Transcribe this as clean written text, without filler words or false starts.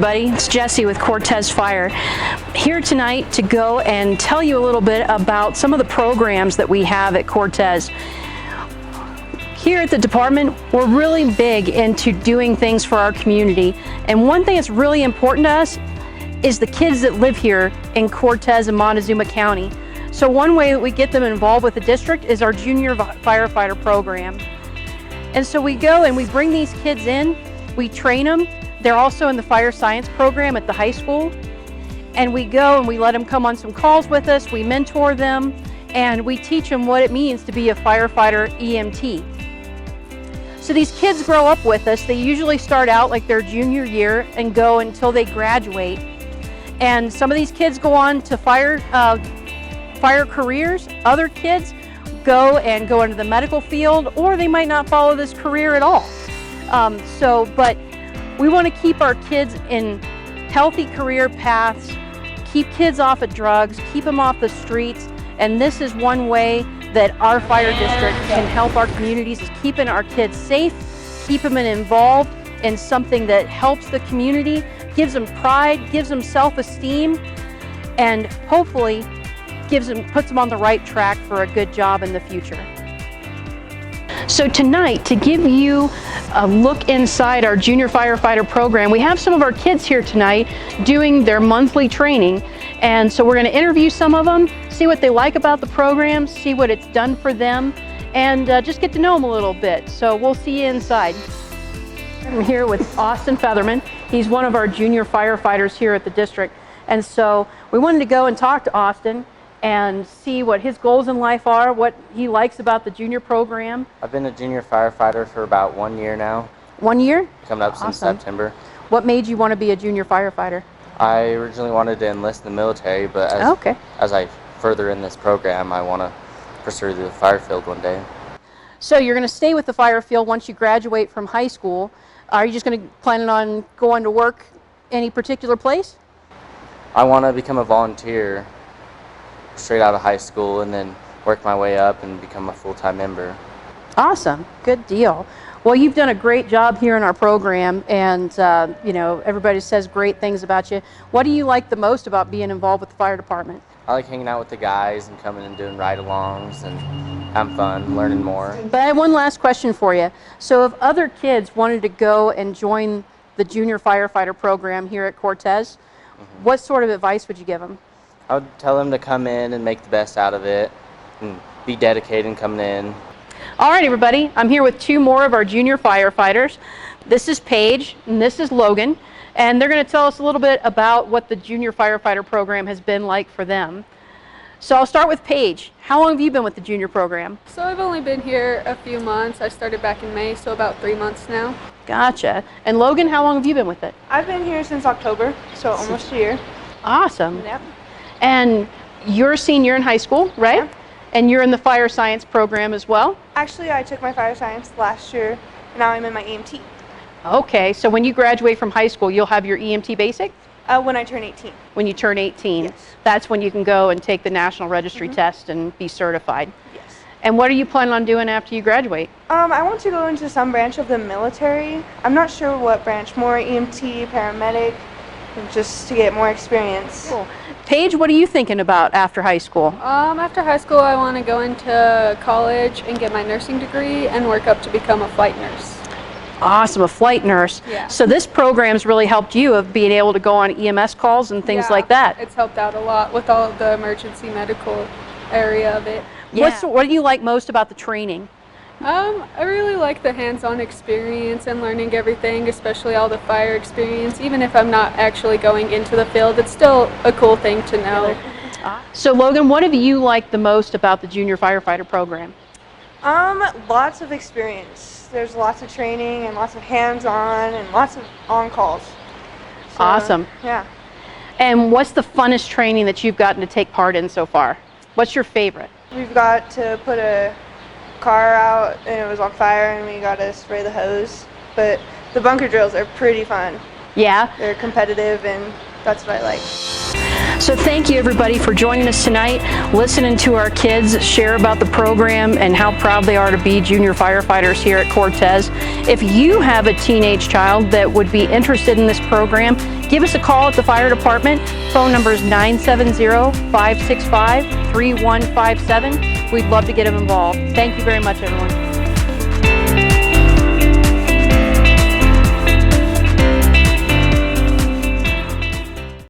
everybody, it's Jessie with Cortez Fire, here tonight to go and tell you a little bit about some of the programs that we have at Cortez. Here at the department, we're really big into doing things for our community, and one thing that's really important to us is the kids that live here in Cortez and Montezuma County. So one way that we get them involved with the district is our Junior Firefighter program. And so we go and we bring these kids in, we train them. They're also in the fire science program at the high school. And we go and we let them come on some calls with us, we mentor them, and we teach them what it means to be a firefighter EMT. So these kids grow up with us. They usually start out like their junior year and go until they graduate. And some of these kids go on to fire careers. Other kids go into the medical field, or they might not follow this career at all. But we want to keep our kids in healthy career paths, keep kids off of drugs, keep them off the streets, and this is one way that our fire district can help our communities, is keeping our kids safe, keep them involved in something that helps the community, gives them pride, gives them self-esteem, and hopefully puts them on the right track for a good job in the future. So tonight, to give you a look inside our Junior Firefighter program, we have some of our kids here tonight doing their monthly training. And so we're going to interview some of them, see what they like about the program, see what it's done for them, and just get to know them a little bit. So we'll see you inside. I'm here with Austin Featherman. He's one of our Junior Firefighters here at the district. And so we wanted to go and talk to Austin and see what his goals in life are, what he likes about the junior program. I've been a junior firefighter for about 1 year now. 1 year? Coming up since September. What made you want to be a junior firefighter? I originally wanted to enlist in the military, but as I further in this program, I want to pursue the fire field one day. So you're going to stay with the fire field once you graduate from high school. Are you just going to plan on going to work any particular place? I want to become a volunteer straight out of high school and then work my way up and become a full-time member. Awesome, good deal. Well, you've done a great job here in our program, and you know, everybody says great things about you. What do you like the most about being involved with the fire department? I like hanging out with the guys and coming and doing ride-alongs and having fun, learning more. But I have one last question for you. So if other kids wanted to go and join the Junior Firefighter program here at Cortez, what sort of advice would you give them? I would tell them to come in and make the best out of it and be dedicated in coming in. All right, everybody, I'm here with two more of our junior firefighters. This is Paige and this is Logan, and they're going to tell us a little bit about what the Junior Firefighter program has been like for them. So I'll start with Paige. How long have you been with the junior program? So I've only been here a few months. I started back in May, so about 3 months now. Gotcha. And Logan, how long have you been with it? I've been here since October, so almost a year. Awesome. Yep. And you're a senior in high school, right? Yeah. And you're in the fire science program as well? Actually, I took my fire science last year, and now I'm in my EMT. Okay, so when you graduate from high school, you'll have your EMT basic? When I turn 18. When you turn 18, yes. That's when you can go and take the National Registry test and be certified. Yes. And what are you planning on doing after you graduate? I want to go into some branch of the military. I'm not sure what branch, more EMT, paramedic, just to get more experience. Cool. Paige, what are you thinking about after high school? After high school, I want to go into college and get my nursing degree and work up to become a flight nurse. Awesome, a flight nurse. Yeah. So this program's really helped you of being able to go on EMS calls and things like that. It's helped out a lot with all of the emergency medical area of it. Yeah. What do you like most about the training? I really like the hands-on experience and learning everything, especially all the fire experience. Even if I'm not actually going into the field, it's still a cool thing to know. So Logan, what have you liked the most about the Junior Firefighter program? Lots of experience. There's lots of training and lots of hands-on and lots of on-calls. So, awesome. Yeah. And what's the funnest training that you've gotten to take part in so far? What's your favorite? We've got to put a car out and it was on fire and we got to spray the hose. But the bunker drills are pretty fun. Yeah? They're competitive and that's what I like. So thank you everybody for joining us tonight, listening to our kids share about the program and how proud they are to be junior firefighters here at Cortez. If you have a teenage child that would be interested in this program, give us a call at the fire department. Phone number is 970-565-3157. We'd love to get them involved. Thank you very much, everyone.